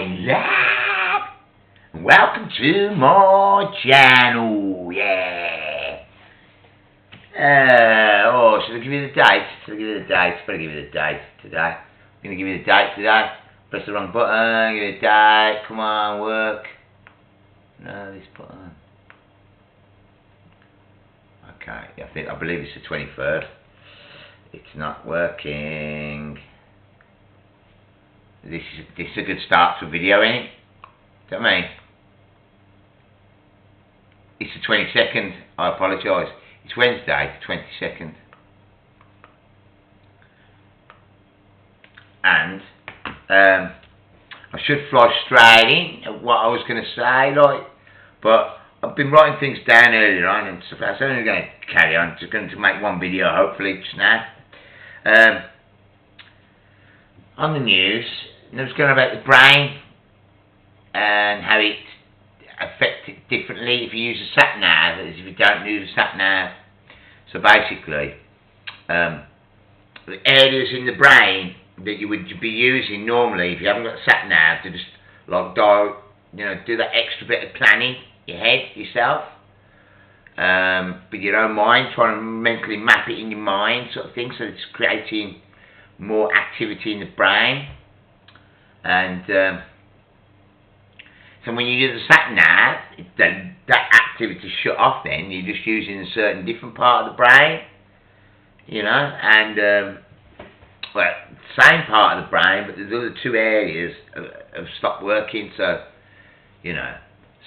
lad! Welcome to my channel, yeah! Should I give you the date? Better give you the date today. I'm going to give you the date today. Press the wrong button, give you the date, come on, work. No, this button. Okay, I believe it's the 21st. It's not working. This is a good start to a video, ain't it? Do you know what I mean? It's the 22nd. I apologise. It's Wednesday, the 22nd. And I should fly straight in at what I was going to say, like, but I've been writing things down earlier on and stuff. I'm only going to carry on. Just going to make one video, hopefully, just now. On the news, it was going about the brain and how it affects it differently if you use a sat nav as if you don't use a sat nav. So basically, the areas in the brain that you would be using normally if you haven't got a sat nav to just like do that extra bit of planning your head yourself, with your own mind, trying to mentally map it in your mind, sort of thing. So it's creating more activity in the brain. And so when you use the sat nav, that activity shut off. Then you're just using a certain different part of the brain, you know, and well, same part of the brain, but the other two areas have stopped working. So you know,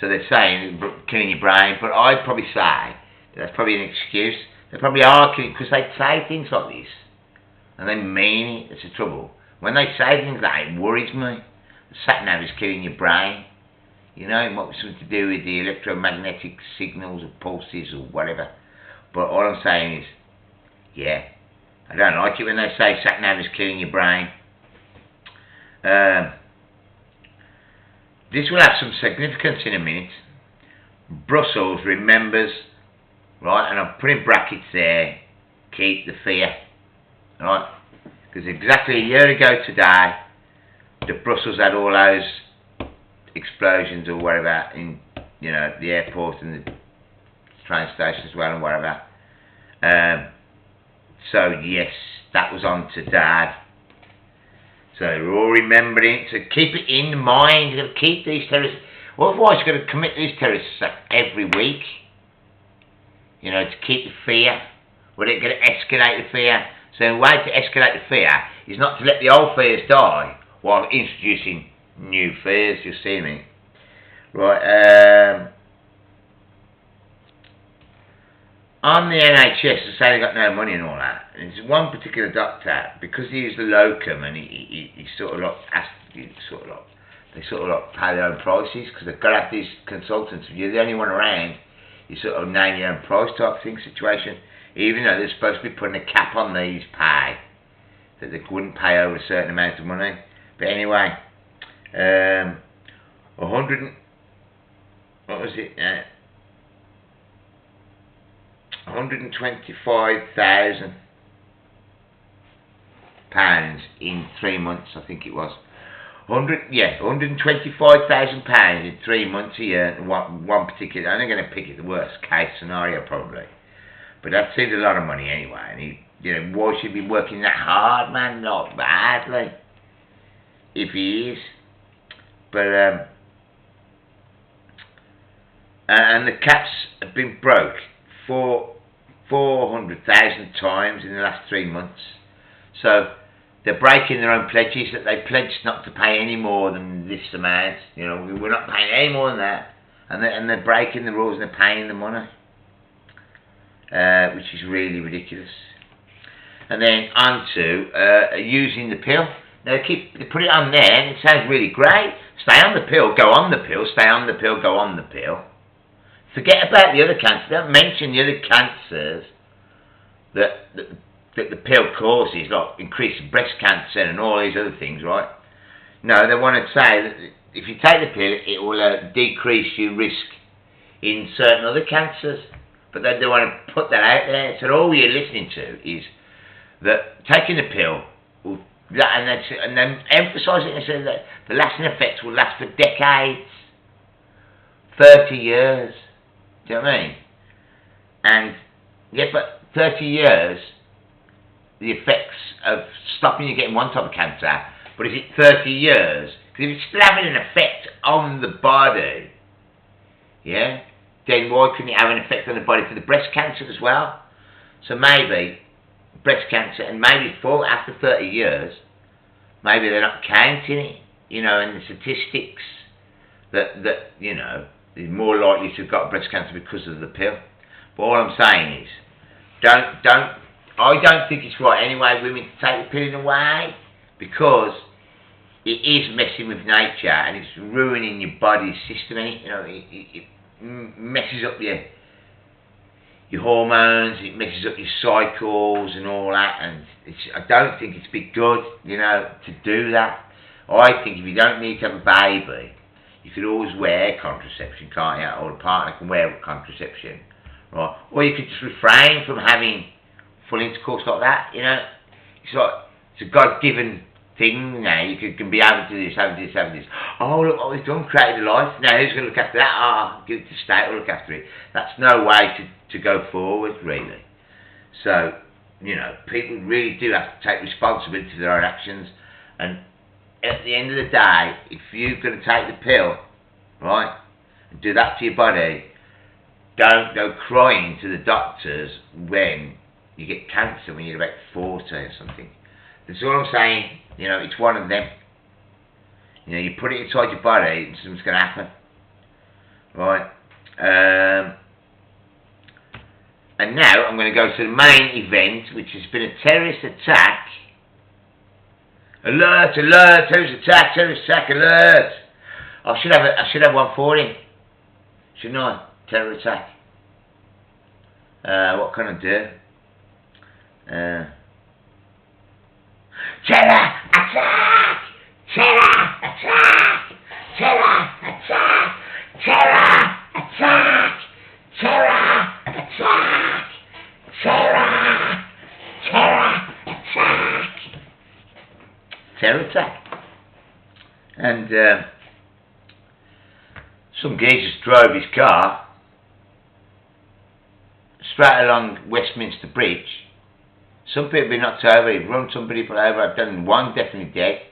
so they're saying killing your brain, but I'd probably say that's probably an excuse. They probably are killing because they say things like this and they mean it. It's the trouble. When they say things like that, it worries me. The sat nav is killing your brain. You know, it might be something to do with the electromagnetic signals or pulses or whatever. But all I'm saying is, yeah, I don't like it when they say sat nav is killing your brain. This will have some significance in a minute. Brussels remembers, right, and I've put in brackets there, keep the fear, right? Because exactly a year ago today, the Brussels had all those explosions or whatever in, you know, the airport and the train station as well and whatever. So yes, that was on today. So we're all remembering it. So keep it in mind. You've got to keep these terrorists. Otherwise, you've got to commit these terrorists every week. You know, to keep the fear. We're going to escalate the fear. So the way to escalate the fear is not to let the old fears die while introducing new fears. You see me, right? On the NHS, they say they got no money and all that. And there's one particular doctor, because he used a locum, and he sort of like they sort of like pay their own prices because they've got to have these consultants. If you're the only one around, you sort of name your own price type thing situation. Even though they're supposed to be putting a cap on these pay, that they wouldn't pay over a certain amount of money. But anyway, 125,000 pounds in 3 months, I think it was. 125,000 pounds in 3 months a year. One particular. I'm going to pick it the worst case scenario probably, but that seems a lot of money anyway. And he, why should he be working that hard, man? Not badly, if he is. But and the caps have been broke 400,000 times in the last 3 months. So they're breaking their own pledges that they pledged not to pay any more than this amount. You know, we're not paying any more than that, and they're breaking the rules and they're paying the money, which is really ridiculous. And then on to using the pill. Now they put it on there, and it sounds really great. Stay on the pill, go on the pill. Stay on the pill, go on the pill. Forget about the other cancers. Don't mention the other cancers that the pill causes, like increased breast cancer and all these other things, right? No, they want to say that if you take the pill, it will decrease your risk in certain other cancers. But they don't want to put that out there. So all you're listening to is that taking the pill will And then emphasise it and say that the lasting effects will last for decades, 30 years. Do you know what I mean? And yeah, but 30 years, the effects of stopping you getting one type of cancer, but is it 30 years? Because if it's still having an effect on the body, yeah, then why couldn't it have an effect on the body for the breast cancer as well? So maybe breast cancer, and maybe after 30 years, maybe they're not counting it, you know, in the statistics that you know, is more likely to have got breast cancer because of the pill. But all I'm saying is, I don't think it's right anyway, women to take the pill in a way, because it is messing with nature and it's ruining your body's system, and you know, it messes up your hormones, it messes up your cycles and all that, and I don't think it's be good, you know, to do that. I think if you don't need to have a baby, you could always wear contraception, can't you? Or a partner can wear contraception, right? Or you could just refrain from having full intercourse like that, you know. It's a God-given thing now. You can be able to do this, have this. Oh, look what we've done, created a life. Now who's going to look after that? Oh, give it to the state or look after it. That's no way to go forward, really. So, you know, people really do have to take responsibility for their own actions. And at the end of the day, if you're going to take the pill, right, and do that to your body, don't go crying to the doctors when you get cancer when you're about 40 or something. That's all I'm saying. You know, it's one of them. You know, you put it inside your body and something's going to happen. Right? And now I'm going to go to the main event, which has been a terrorist attack. Alert, alert, terrorist attack, alert. I should have one for him. Shouldn't I? Terror attack. What can I do? Terror attack! Terror attack! Terror attack! Terror attack! Terror attack! Terror attack! Terror attack. And some geezer just drove his car straight along Westminster Bridge. Some people have been knocked over, he's run some people over, I've done one definitely dead.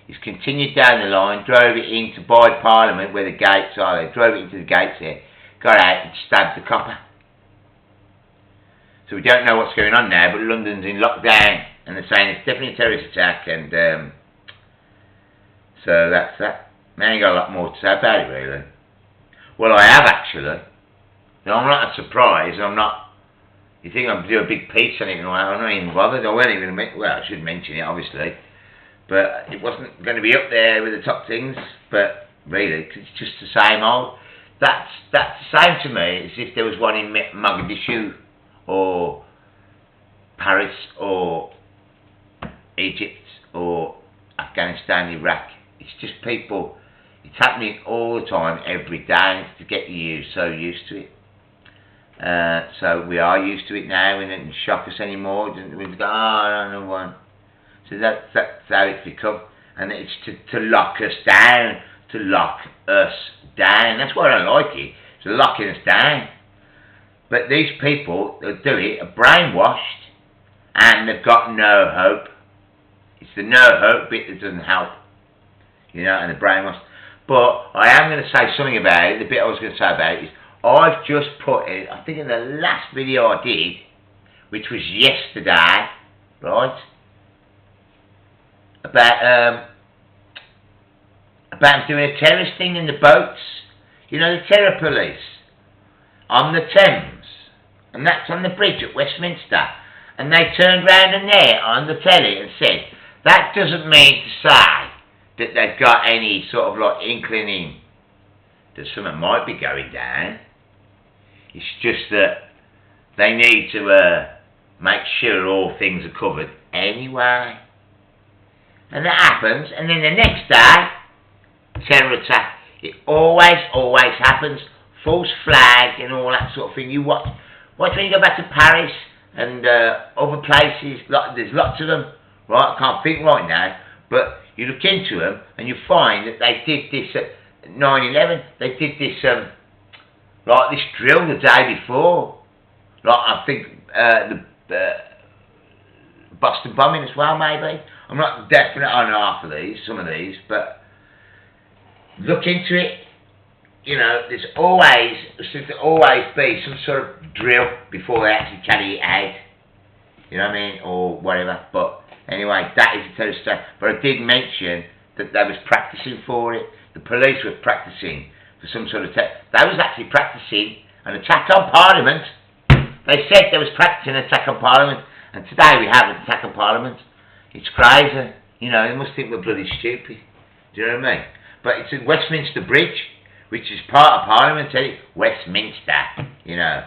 He's continued down the line, drove it into by Parliament where the gates are, they drove it into the gates there, got out and stabbed the copper. So we don't know what's going on now, but London's in lockdown and they're saying it's definitely a terrorist attack, and so that's that. I ain't got a lot more to say about it really. Well, I have actually. No, I'm not surprised, I'm not. You think I'd do a big piece on it and all that? I'm not even bothered. I wasn't even, well, I should mention it obviously, but it wasn't going to be up there with the top things. But really, cause it's just the same old. That's the same to me as if there was one in Mogadishu or Paris or Egypt or Afghanistan, Iraq. It's just people. It's happening all the time, every day, and it's to get you so used to it. So we are used to it now, and it doesn't shock us anymore. We go, oh, I don't know one. So that's how it's become, and it's to lock us down, That's why I don't like it. It's locking us down. But these people that do it are brainwashed, and they've got no hope. It's the no hope bit that doesn't help, you know, and the brainwashed. But I am going to say something about it. The bit I was going to say about it is, I've just put it, I think in the last video I did, which was yesterday, right, about doing a terrorist thing in the boats, you know, the terror police, on the Thames, and that's on the bridge at Westminster, and they turned round and there on the telly and said, that doesn't mean to say that they've got any sort of like inkling that something might be going down. It's just that they need to make sure all things are covered anyway. And that happens, and then the next day, terror attack. It always happens. False flag and all that sort of thing. You watch when you go back to Paris and other places, there's lots of them, right? I can't think right now, but you look into them and you find that they did this at 9/11. They did this like this drill the day before. Like I think the Boston bombing as well, maybe. I'm not definite on half of these, some of these, but look into it. You know, there seems to always be some sort of drill before they actually carry it out. You know what I mean? Or whatever. But anyway, that is a terrorist attack. But I did mention that they was practicing for it. The police were practicing for some sort of attack. They was actually practicing an attack on Parliament. They said they was practicing an attack on Parliament. And today we have an attack on Parliament. It's crazy. You know, they must think we're bloody stupid. Do you know what I mean? But it's at Westminster Bridge, which is part of Parliament, Westminster, you know,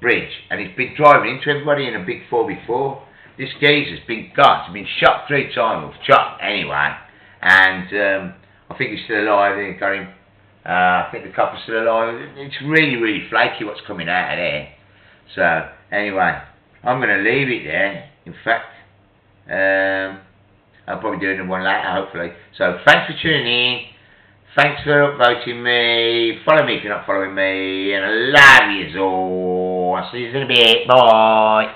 Bridge. And he's been driving into everybody in a big 4x4. This geezer's been got. He's been shot 3 times, or shot anyway. And I think he's still alive. They got him. I think the couple's still alive. It's really, really flaky what's coming out of there. So, anyway, I'm going to leave it there. In fact, I'll probably do another one later, hopefully. So, thanks for tuning in. Thanks for upvoting me. Follow me if you're not following me. And I love you all. I'll see you in a bit. Bye.